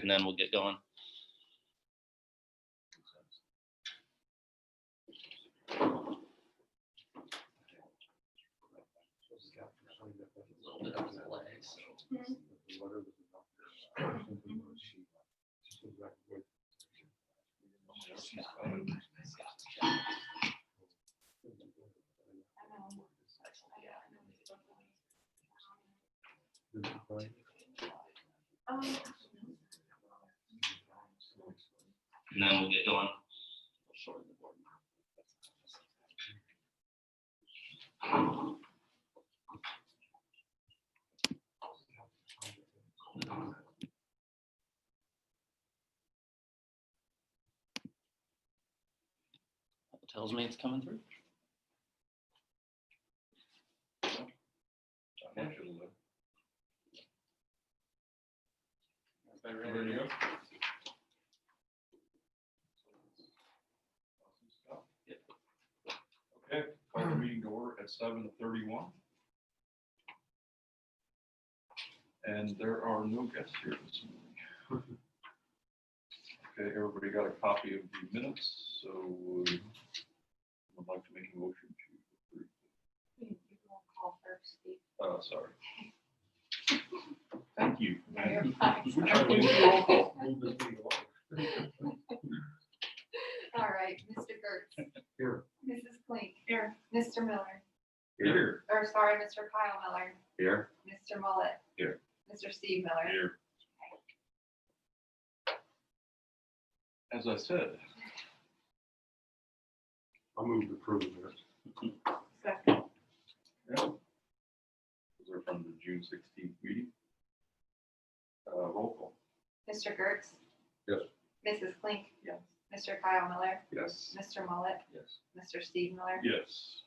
And then we'll get going. A little bit of delay, so. And then we'll get going. Tells me it's coming through. Everybody ready to go? Okay, call the meeting to order at 7:31. And there are no guests here this morning. Okay, everybody got a copy of the minutes, so I'd like to make a motion to approve. Call first, Steve. Sorry. Thank you. No, you're fine. Which I will roll call. All right, Mr. Gertz. Here. Mrs. Klink. Here. Mr. Miller. Here. Or sorry, Mr. Kyle Miller. Here. Mr. Mullet. Here. Mr. Steve Miller. Here. As I said. I'll move to approve the minutes. Second. Yeah. Those are from the June 16th meeting. Roll call. Mr. Gertz. Yes. Mrs. Klink. Yes. Mr. Kyle Miller. Yes. Mr. Mullet. Yes. Mr. Steve Miller. Yes.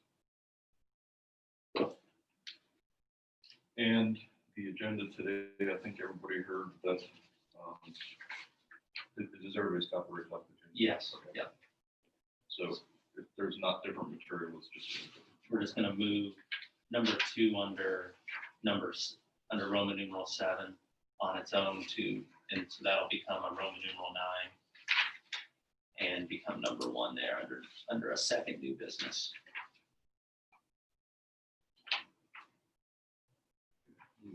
And the agenda today, I think everybody heard that. Does everybody stop and reflect the agenda? Yes. Okay. Yeah. So if there's not different material, it's just. We're just going to move number 2 under Roman numeral 7 on its own and so that'll become a Roman numeral 9 and become number 1 there under a second new business.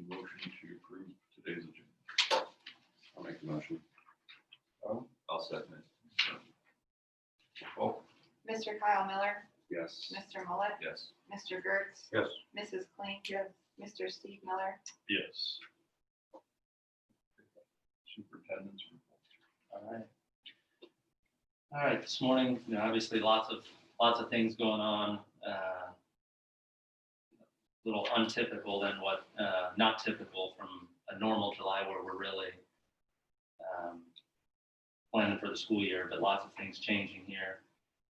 Motion to approve today's agenda. I'll make the motion. I'll second it. Oh, Mr. Kyle Miller. yes. Mr. Mullet. Yes. Mr. Gertz. Yes. Mrs. Klink. Yes. Mr. Steve Miller. Yes. Superintendent's report. All right. This morning, obviously lots of things going on. A little untypical than what, not typical from a normal July where we're really planning for the school year, but lots of things changing here.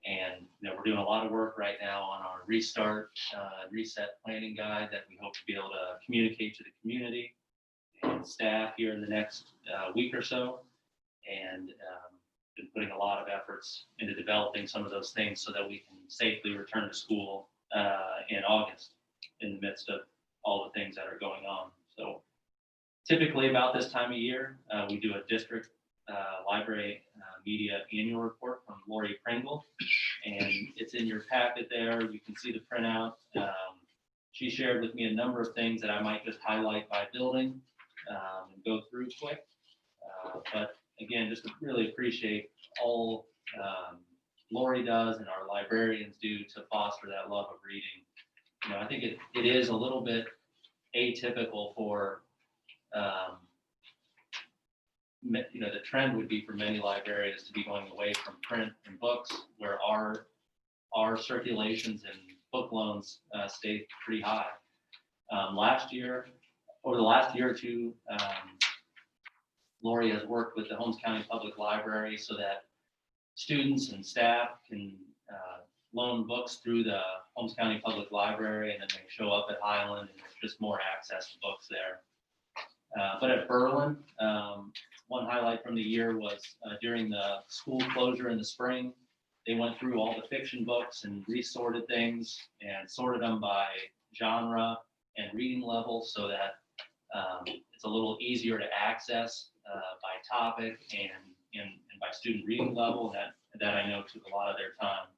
And we're doing a lot of work right now on our reset planning guide that we hope to be able to communicate to the community and staff here in the next week or so. And been putting a lot of efforts into developing some of those things so that we can safely return to school in August in the midst of all the things that are going on. So typically about this time of year, we do a district library media annual report from Lori Pringle, and it's in your packet there. You can see the printout. She shared with me a number of things that I might just highlight by building and go through quick. But again, just really appreciate all Lori does and our librarians do to foster that love of reading. I think it is a little bit atypical for the trend would be for many librarians to be going away from print and books, where our circulations and book loans stay pretty high. Over the last year or two, Lori has worked with the Holmes County Public Library so that students and staff can loan books through the Holmes County Public Library, and then they show up at Highland, and there's just more access to books there. But at Berlin, one highlight from the year was during the school closure in the spring, they went through all the fiction books and resorted things and sorted them by genre and reading level so that it's a little easier to access by topic and by student reading level. That I know took a lot of their time.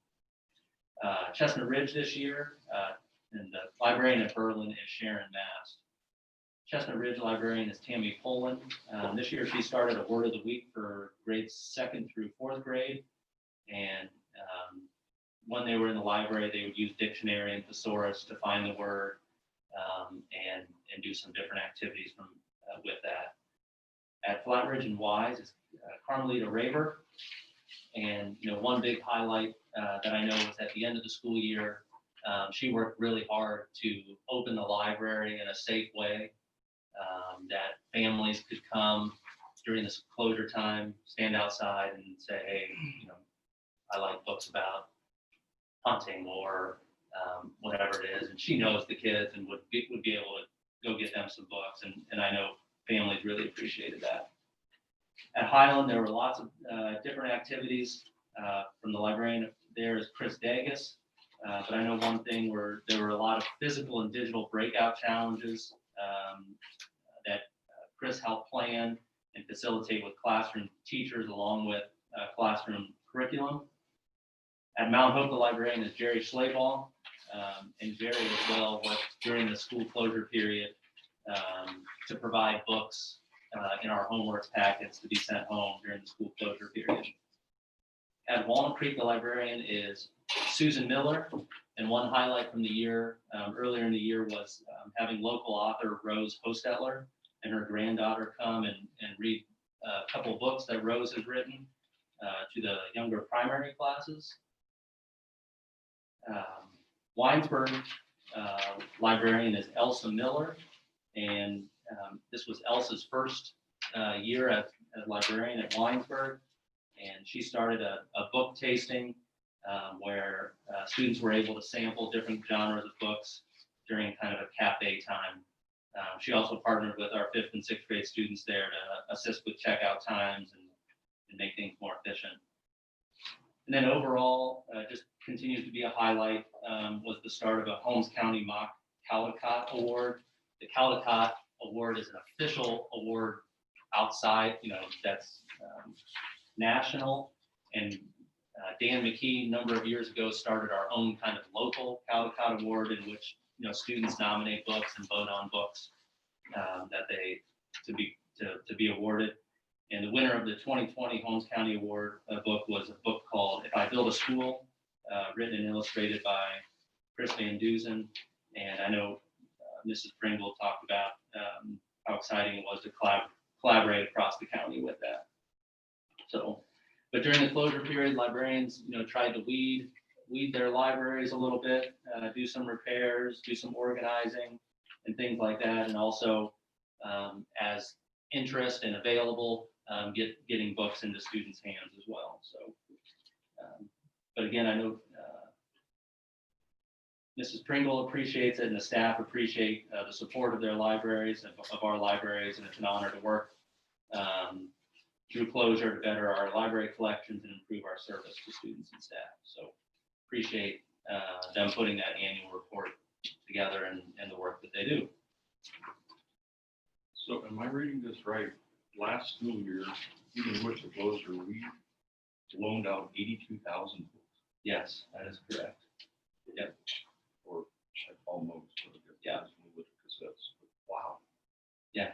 Chestnut Ridge this year, and the librarian at Berlin is Sharon Mast. Chestnut Ridge librarian is Tammy Poland. This year she started a word of the week for grades 2nd through 4th grade. And when they were in the library, they would use dictionary and thesaurus to find the word and do some different activities with that. At Flatridge and Wise is Carmelita Raver. And one big highlight that I know was at the end of the school year, she worked really hard to open the library in a safe way that families could come during this closure time, stand outside and say, hey, I like books about hunting or whatever it is. And she knows the kids and would be able to go get them some books. And I know families really appreciated that. At Highland, there were lots of different activities from the librarian. There is Chris Dagus. But I know one thing where there were a lot of physical and digital breakout challenges that Chris helped plan and facilitate with classroom teachers along with classroom curriculum. At Mount Hope, the librarian is Jerry Schlaball, and Jerry as well worked during the school closure period to provide books in our homework packets to be sent home during the school closure period. At Walnut Creek, the librarian is Susan Miller, and one highlight from the year, earlier in the year, was having local author Rose Hostetler and her granddaughter come and read a couple books that Rose has written to the younger primary classes. Winesburg librarian is Elsa Miller, and this was Elsa's first year as librarian at Winesburg, and she started a book tasting where students were able to sample different genres of books during kind of a cafe time. She also partnered with our 5th and 6th grade students there to assist with checkout times and make things more efficient. And then overall, just continues to be a highlight was the start of a Holmes County Mock Caldecott Award. The Caldecott Award is an official award outside, that's national. And Dan McKee, a number of years ago, started our own kind of local Caldecott Award in which students nominate books and vote on books that they to be awarded. And the winner of the 2020 Holmes County Award book was a book called If I Build a School, written and illustrated by Chris Van Dusen. And I know Mrs. Pringle talked about how exciting it was to collaborate across the county with that. So, but during the closure period, librarians, tried to weed their libraries a little bit, do some repairs, do some organizing and things like that. And also, as interest and available, getting books into students' hands as well. So, but again, I know Mrs. Pringle appreciates it and the staff appreciate the support of their libraries and of our libraries, and it's an honor to work through closure to better our library collections and improve our service to students and staff. So appreciate them putting that annual report together and the work that they do. So am I reading this right? Last school year, even with the closure, we loaned out 82,000 books. Yes, that is correct. Yep. Or almost. Yeah. With cassettes. Wow. Yeah.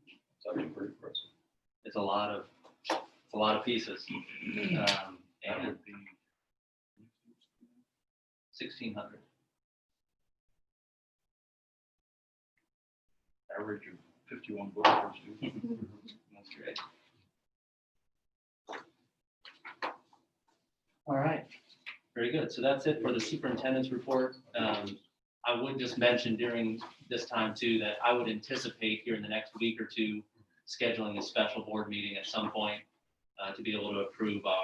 It's actually pretty impressive. It's a lot of pieces. That And would be 1,600. average of 51 books per student. That's great. All right, very good. So that's it for the superintendent's report. I would just mention during this time too, that I would anticipate here in the next week or two, scheduling a special board meeting at some point to be able to approve our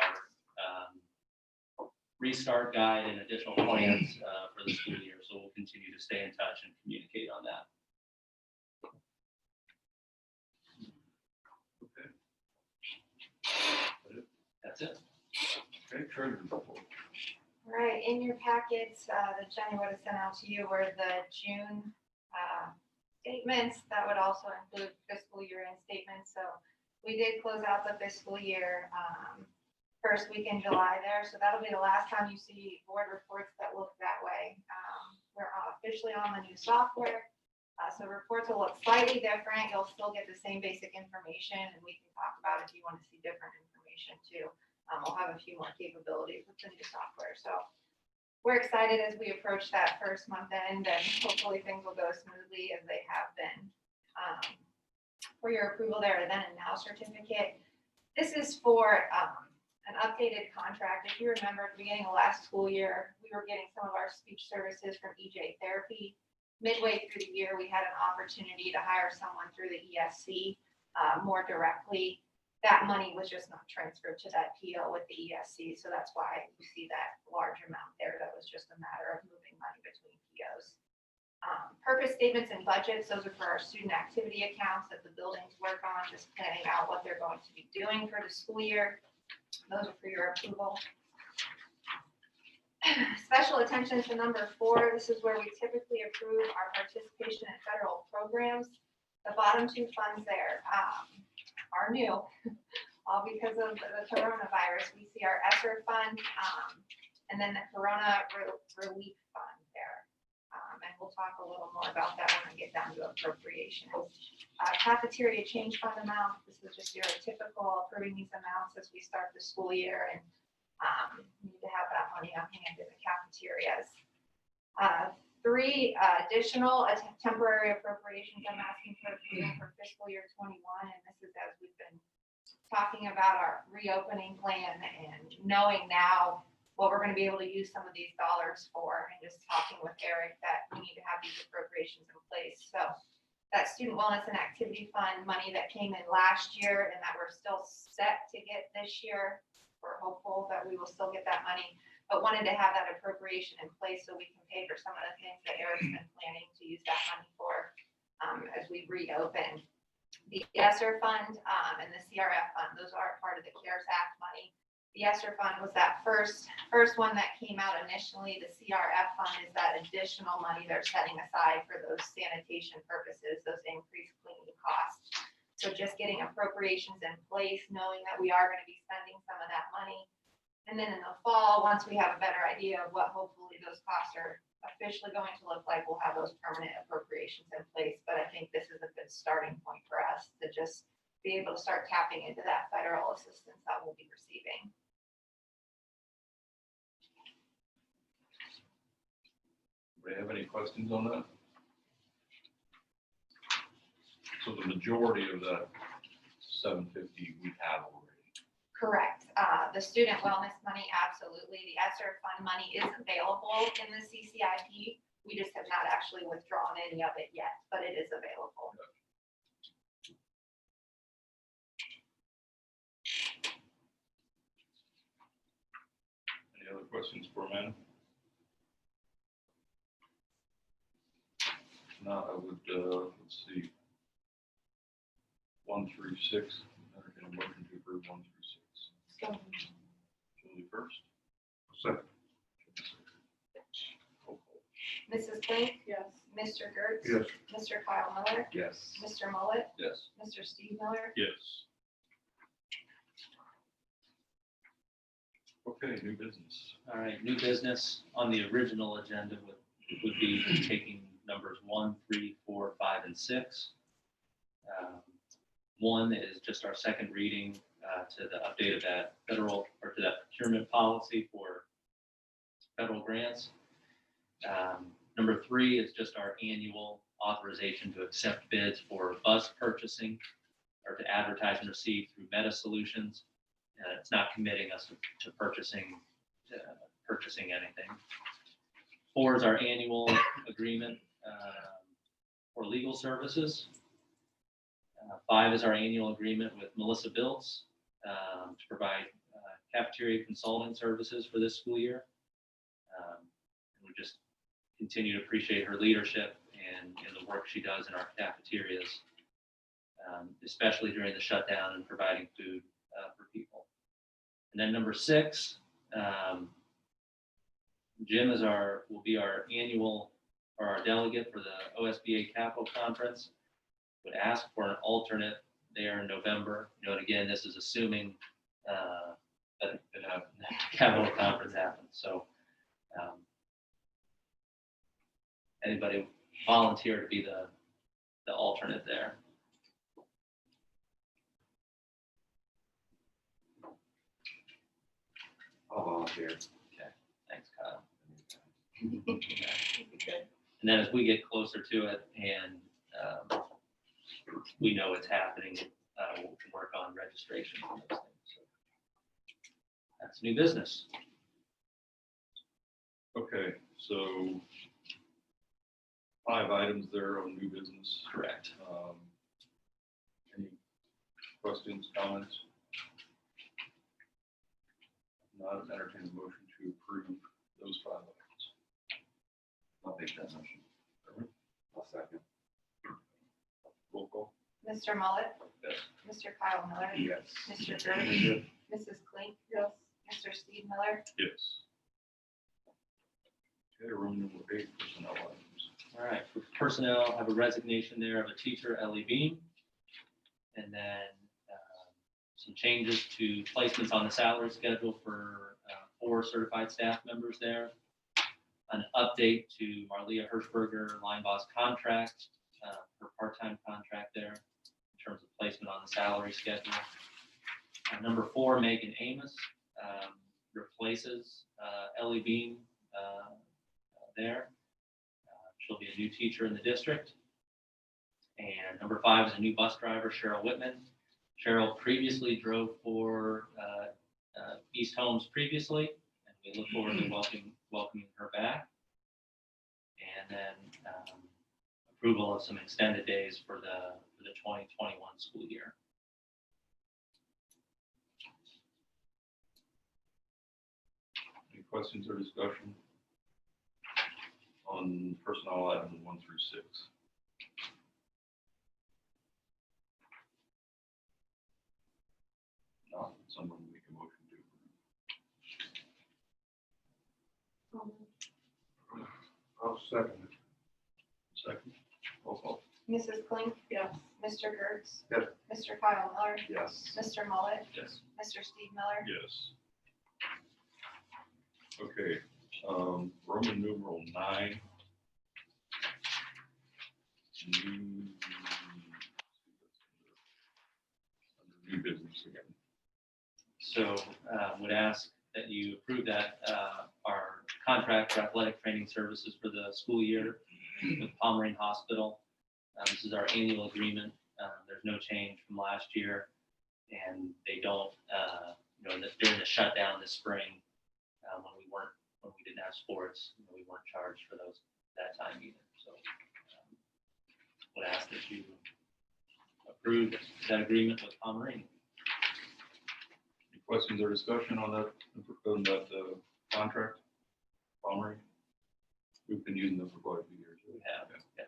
restart guide and additional plans for the school year. So we'll continue to stay in touch and communicate on that. That's it. Okay, treasurer's report. All right, in your packets, that Jenny would have sent out to you were the June statements. That would also include fiscal year end statements. So we did close out the fiscal year first week in July there. So that'll be the last time you see board reports that look that way. We're officially on the new software. So reports will look slightly different. You'll still get the same basic information, and we can talk about if you want to see different information too. We'll have a few more capabilities with the new software. So we're excited as we approach that first month end, and hopefully things will go smoothly as they have been. For your approval there, then and now certificate. This is for an updated contract. If you remember at the beginning of last school year, we were getting some of our speech services from EJ Therapy. Midway through the year, we had an opportunity to hire someone through the ESC more directly. That money was just not transferred to that PO with the ESC, so that's why you see that large amount there. That was just a matter of moving money between POs. Purpose statements and budgets, those are for our student activity accounts that the buildings work on, just planning out what they're going to be doing for the school year. Those are for your approval. Special attention to number 4. This is where we typically approve our participation in federal programs. The bottom 2 funds there are new, all because of the coronavirus. We see our ESSER fund and then the Corona Relief Fund there. And we'll talk a little more about that when I get down to appropriations. Cafeteria change fund amount. This is just your typical approving these amounts as we start the school year, and we need to have that money on hand in the cafeterias. 3 additional temporary appropriations I'm asking for approval for fiscal year 21, and this is as we've been talking about our reopening plan and knowing now what we're going to be able to use some of these dollars for, and just talking with Eric that we need to have these appropriations in place. So that student wellness and activity fund money that came in last year and that we're still set to get this year, we're hopeful that we will still get that money, but wanted to have that appropriation in place so we can pay for some of the things that Eric's been planning to use that money for as we reopen. The ESSER fund and the CRF fund, those are part of the CARES Act money. The ESSER fund was that first one that came out initially. The CRF fund is that additional money they're setting aside for those sanitation purposes, those increased cleaning costs. So just getting appropriations in place, knowing that we are going to be spending some of that money. And then in the fall, once we have a better idea of what hopefully those costs are officially going to look like, we'll have those permanent appropriations in place. But I think this is a good starting point for us to just be able to start tapping into that federal assistance that we'll be receiving. Do you have any questions on that? So the majority of that 750 we have already. Correct. The student wellness money, absolutely. The ESSER fund money is available in the CCIP. We just have not actually withdrawn any of it yet, but it is available. Any other questions for Amanda? Now I would, let's see. 1 through 6. Entertain a motion to approve 1 through 6. Julie first. Second. Mrs. Blake? Yes. Mr. Gertz? Yes. Mr. Kyle Miller? Yes. Mr. Mullet? Yes. Mr. Steve Miller? Yes. Okay, new business. All right, new business on the original agenda would be taking numbers 1, 3, 4, 5, and 6. 1 is just our second reading to the update of that federal, or to that procurement policy for federal grants. Number 3 is just our annual authorization to accept bids for bus purchasing or to advertise and receive through Meta Solutions. It's not committing us to purchasing anything. 4 is our annual agreement for legal services. 5 is our annual agreement with Melissa Biltz to provide cafeteria consulting services for this school year. And we just continue to appreciate her leadership and the work she does in our cafeterias, especially during the shutdown and providing food for people. And then number 6, Jim will be our annual, or our delegate for the OSBA Capital Conference. Would ask for an alternate there in November. And again, this is assuming that the Capital Conference happens. So anybody volunteer to be the alternate there? I'll volunteer. Okay, thanks, Kyle. And then as we get closer to it and we know it's happening, we'll work on registration and those things. So that's new business. Okay, so 5 items there on new business. Correct. Any questions, comments? Not entertain a motion to approve those 5 items. I'll make that motion. I'll second. Roll call. Mr. Mullet, Yes. Mr. Kyle Miller, Yes. Mr. Gertz, Mrs. Klink, Mr. Steve Miller, Yes. Okay, room number 8, personnel items. All right, for personnel, have a resignation there of a teacher, Ellie Bean. And then some changes to placements on the salary schedule for 4 certified staff members there. An update to Marlia Hirschberger, line boss contract, her part-time contract there in terms of placement on the salary schedule. Number 4, Megan Amos replaces Ellie Bean there. She'll be a new teacher in the district. And number 5 is a new bus driver, Cheryl Whitman. Cheryl previously drove for East Holmes previously, and we look forward to welcoming her back. And then approval of some extended days for the 2021 school year. Any questions or discussion on personnel items 1 through 6? Not someone make a motion to approve. I'll second it. Second, roll call. Mrs. Klink, Yes. Mr. Gertz, Yes. Mr. Kyle Miller, Yes. Mr. Mullet, Yes. Mr. Steve Miller, Yes. Okay, Roman numeral 9. New business again. So would ask that you approve that our contract for athletic training services for the school year with Pomeranian Hospital. This is our annual agreement. There's no change from last year, and they don't, during the shutdown this spring, when we didn't have sports, we weren't charged for those that time either. So would ask that you approve that agreement with Pomeranian. Any questions or discussion on that contract? Palmer? We've been using them for quite a few years. We have. Yeah.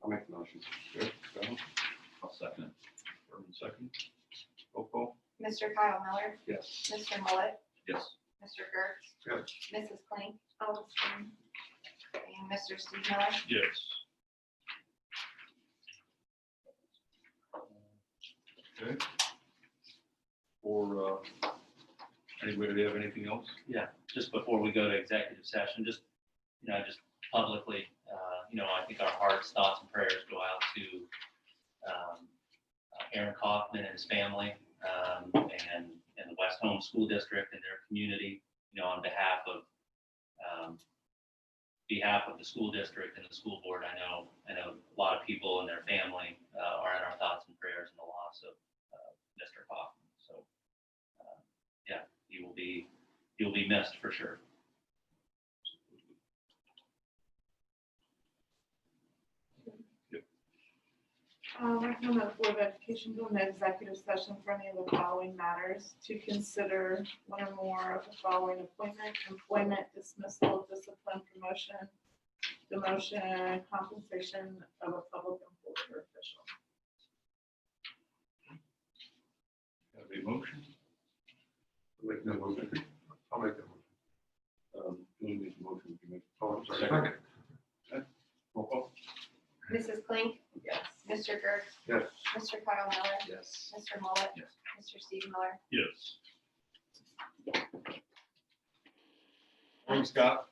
I'll make the motion. Good, Kyle? I'll second it. Herman, second. Roll call. Mr. Kyle Miller, Yes. Mr. Mullet, Yes. Mr. Gertz, Yes. Mrs. Klink, and Mr. Steve Miller. Yes. Okay. For, anybody have anything else? Yeah, just before we go to executive session, just publicly, I think our hearts, thoughts, and prayers go out to Aaron Kaufman and his family, and the West Holmes School District and their community, on behalf of the school district and the school board. I know a lot of people and their family are in our thoughts and prayers in the loss of Mr. Kaufman. So, you'll be missed for sure. Recommend that the Board of Education go into executive session for any of the following matters: to consider one or more of the following appointment, employment, dismissal, discipline, promotion, demotion, compensation of a public employee or official. Have a motion? Make that motion. I'll make that motion. Julie makes a motion. You make- Oh, I'm sorry. Second. Roll call. Mrs. Klink, Yes. Mr. Gertz, Yes. Mr. Kyle Miller, Yes. Mr. Mullet, Yes. Mr. Steve Miller. Yes. Thanks, Scott.